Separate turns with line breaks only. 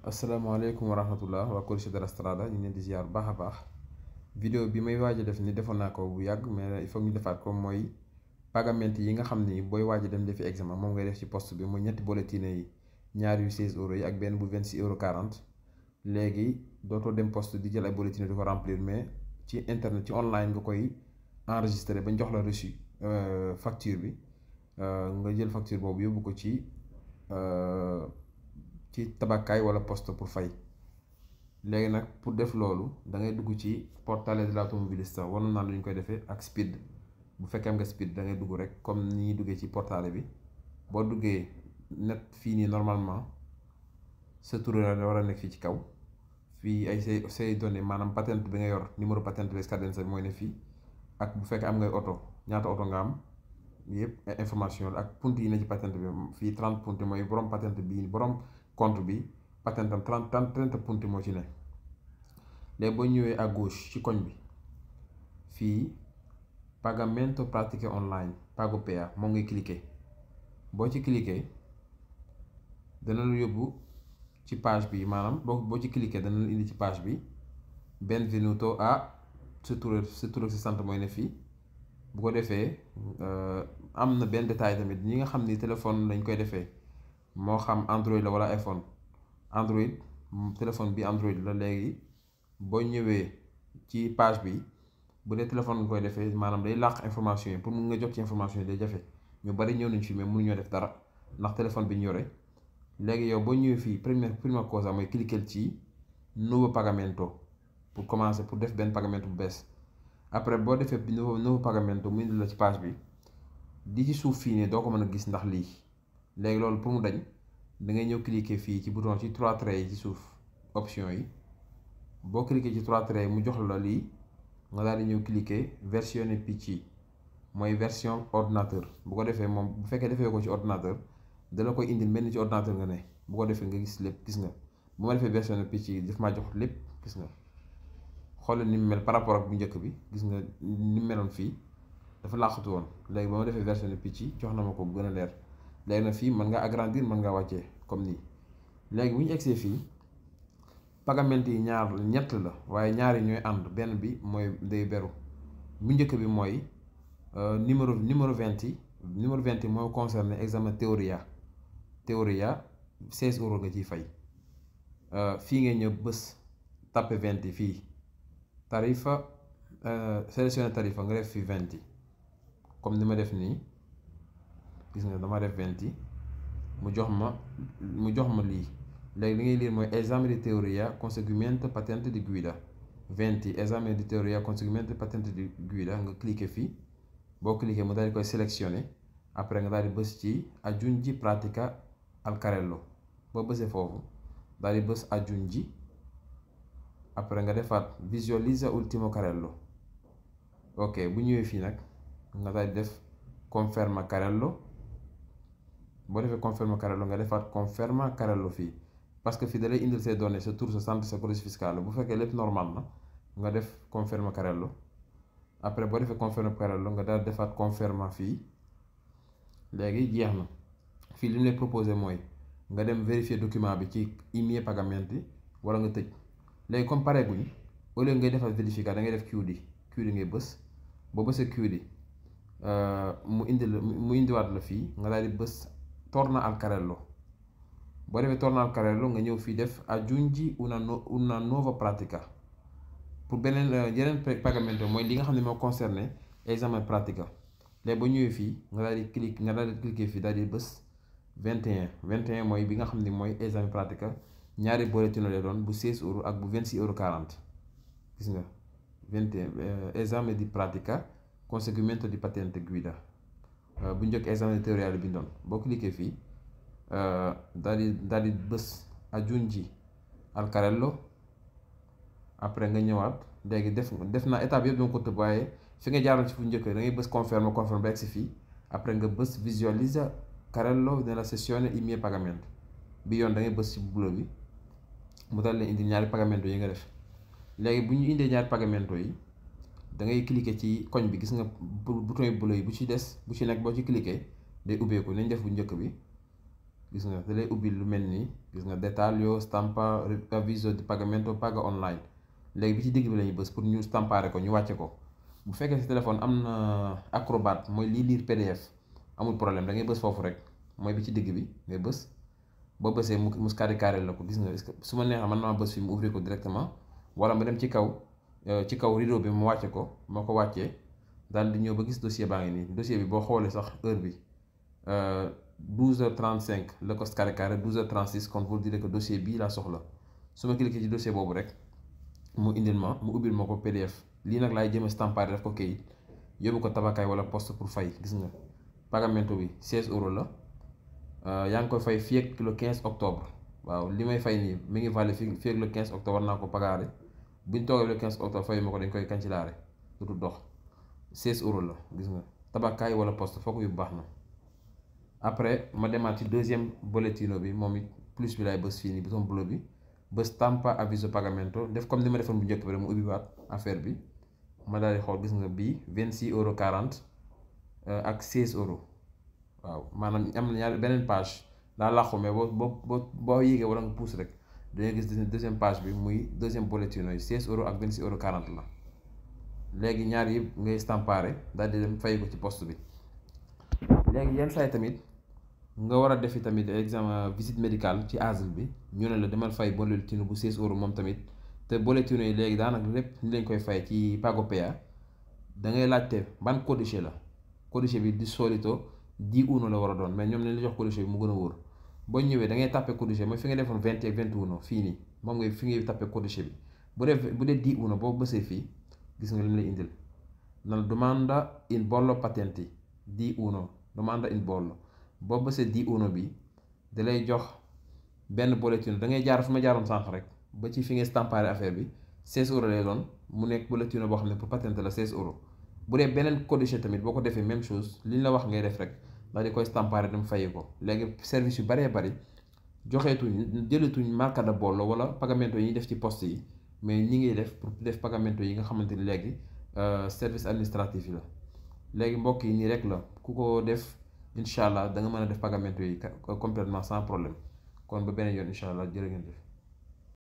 asalaamaaleykum wa rahmatullah waa Corniche de la Strada ñu leen di ziar bu baax a baax. Vidéo bi may waaj a def ni defoon naa ko bu yàgg mais il faut ñu defaat ko mooy pagamento yi nga xam ni booy waaj a dem defi examen moom ngay def ci poste bi muy ñetti bulletin yi ñaar yu 16 euros yi ak benn bu 26,40 € léegi dootoo dem poste di jël ay bulletin di ko remplir mais ci internet ci online nga koy enregistré ba ñu jox la reçu facture bi nga jël facture boobu yóbbu ko ci tabakaay wala poste pour fay. léegi nag pour def loolu da ngay dugg ci portail de l'automobiliste wala naan lu ñu koy defee ak speed bu fekkee am nga speed da ngay dugg rek comme ni ñuy duggee ci portail bi boo duggee net fii nii normalement sa tur la war a nekk fii ci kaw fii ay say données maanaam patente bi nga yor numéro patente bi cadence bi mooy ne fii ak bu fekkee am ngay oto ñaata oto nga am yëpp information la ak punt yi ne ci patente bi fii 30 punt mooy borom patente bi borom compte bi patente am 30 punt moo ci ne. léegi boo ñëwee à gauche ci koñ bi fii pagamento pratiche online Pagopea moom ngay cliquer boo ci cliquer dana la yóbbu ci page bi maanaam boo ci cliquer dana la indi ci page bi benvenuto a sa tur ak sa sant mooy ne fii bu ko defee am na benn détail tamit ñi nga xam ni téléphone lañ koy defee moo xam Android la wala iPhone. Android téléphone bi Android la léegi boo ñëwee ci page bi bu dee téléphone nga koy defee maanaam day làq information yi pour mun nga jot ci information yi day jafe ñu bari ñëw nañ fi mais mënuñoo def dara ndax téléphone bi ñu yore. léegi yow boo ñëwee fii prima cosa mooy cliquer ci nuovo pagamento pour commencer pour def benn pagamento bu bees. après boo defee nouveau pagamento mu indi la ci page bi di ci suuf fii ne doo ko mën a gis ndax lii léegi loolu pour mu dañ da ngay ñëw cliquer fii ci bouton ci 3 traits yi ci suuf option yi boo cliquer ci 3 traits yi mu jox la lii nga daal di ñëw cliquer versione PC mooy version ordinateur bu ko defee moom bu fekkee defee ko ci ordinateur dala koy indil mel ni ci ordinateur nga ne bu ko defee nga gis lépp gis nga bu ma defee version PC daf maa jox lépp gis nga xoolal ni mu mel par rapport ak bu njëkk bi gis nga ni mu meloon fii dafa làqatu woon léegi ba ma defee version PC jox na ma ko bu gën a leer. léegi nag fii mën nga agrandir mën nga wàccee comme nii léegi bu ñu egsee fii pagamento yi ñett la waaye ñaari ñooy ànd benn bi mooy day beru bu njëkk bi mooy numéro 20 yi mooy concerné examen théoria 16 € nga ciy fay. fii ngay ñëw bés tapé 20 yi fii tarifa sélectionné tarifa nga def fi 20 yi comme ni ma def nii. gis nga dama def 20 yi mu jox ma lii léegi li ngay lire mooy esame di teoria conseguimento patente di guida 20 yi esame di teoria conseguimento patente di guida nga cliquer fii boo cliquer mu daal di koy sélectionné après nga daal di bës ci aggiungi pratica al carrello boo bësee foofu daal di bës aggiungi après nga defaat visualizza ultimo carrello ok bu ñëwee fii nag nga daal di def conferma carrello. boo defee conferma carrello nga defaat conferma carrello fii parce que fii da lay indil say données sa tur sa sant sa codice fiscal bu fekkee lépp normal na nga def conferma carrello après boo defee conferma carrello nga daal defaat conferma fii léegi jeex na. fii li ñu lay proposé mooy nga dem vérifier document bi ci i miei pagamenti wala nga tëj léegi comme pare guñ au lieu ngay defaat vérificat da ngay def QD ngay bës boo bësee QD mu indiwaat la fii nga daal di bës torna al carrello boo defee torna al carrello nga ñëw fii def aggiungi una nuova pratica pour yeneen pagamento mooy li nga xam ne moo concerné examen pratica. léegi boo ñëwee fii nga daal di cliquer fii daal di bës 21 mooy bi nga xam ne mooy examen pratica ñaari bollettino lay doon bu 16 € ak bu 26,40 € gis nga 21 esame di pratica conseguimento di patente guida bu njëkk examen théorique la bindoon boo cliquer fii daal di bës aggiungi al carrello après nga ñëwaat léegi def naa étape yëpp danga ko tëb waaye fi nga jaaroon ci fu njëkk da ngay bës conferme ba egsi fii après nga bës visualizza carrello nella sessione i miei pagamenti bi yoon da ngay bës ci bulo bi mu dal leen indi ñaari pagamento yi nga def. léegi bu ñu indee ñaari pagamento yi da ngay cliquer ci koñ bi gis nga bouton yu bulo yi bu ci nekk boo ci cliquer day ubbeeku nañ def bu njëkk bi gis nga da lay ubbi lu mel nii gis nga dettaglio stampa avviso di pagamento paga online léegi bi ci digg bi la ñuy bës pour ñu stampare ko ñu wàcce ko. bu fekkee si téléphone am na Acrobat mooy lii lire PDF amul problème da ngay bës foofu rek mooy bi ci digg bi ngay bës boo bësee mu carré la ko gis nga su ma neexee mën naa bës fi mu ouvrir ko directement wala ma dem ci kaw rideau bi mu wàcce ko moo ko wàccee daal di ñëw ba gis dossier baa ngi nii dossier bi boo xoolee sax heure bi 12h35 la ko carré 12h36 kon pour dire que dossier bii laa soxla su ma cliquer ci dossier boobu rek mu ubbil ma ko PDF lii nag laay jëme stampare def ko kayit yóbbu ko tabakaay wala poste pour fay gis nga pagamento bi 16 euros la yaa ngi koy fay fii ak le 15 octobre waaw li may fay nii mi ngi valide fii ak le 15 octobre war naa ko pagaare bu ñu toogee le 15 octobre fay ma ko dañ koy cancellare dootul dox 16 euros la gis nga tabakaay wala poste foo ko yóbbu baax na. après ma demaat ci deuxième bollettino bi moom it plus bi laay bës fii nii bouton bleu bi bës stampa avviso pagamento def comme ni ma defoon bu njëkk bi rek mu ubbiwaat affaire bi ma daal di xool gis nga bii 26,40 € ak 16 euros waaw maanaam am na ñaar beneen page daa làqu mais boo yéegee wala nga pousse rek dañuy gis deuxième page bi muy deuxième bollettino yi 16 euros ak 26,40 € la léegi ñaar yëpp ngay stampare daal di dem fay ko ci poste bi. léegi yenn saa yi tamit nga war a defi tamit examen visite médicale ci ASL bi ñu ne la demal fay bollettino bu 16 euros moom tamit te bollettino yi léegi daanaka lépp ni lañ koy fay ci Pagopea da ngay laajte ban codice la codice bi di solito D1 la war a doon mais ñoom lañ la jox codice bi mu gën a wóor boo ñëwee da ngay tàppe codice mooy fi nga defoon 20 ak 21 fii nii moom ngay fi ngay tàppe codice bi bu dee D1 boo bësee fii gis nga li mu lay indil na domanda in bollo patenti D1 domanda in bollo boo bësee D1 bi da lay jox benn bollettino da ngay jaar fu ma jaaroon sànq rek ba ci fi ngay stampare affaire bi 16 euros lay doon mu nekk bollettino boo xam ne pour patente la 16 euros bu dee beneen codice tamit boo ko defee même chose li ñu la wax ngay def rek daal di koy stampare dem fayi ko léegi service yu baree bari joxeetuñ jëlatuñ marca da bollo wala pagamento yi ñuy def ci poste yi mais ñi ngay def pour def pagamento yi nga xamante ni léegi service administratif yi la léegi mbokk yi nii rek la ku ko def incha allah da nga mën a def pagamento yi complètement sans problème kon ba beneen yoon incha allah jërë ngeen def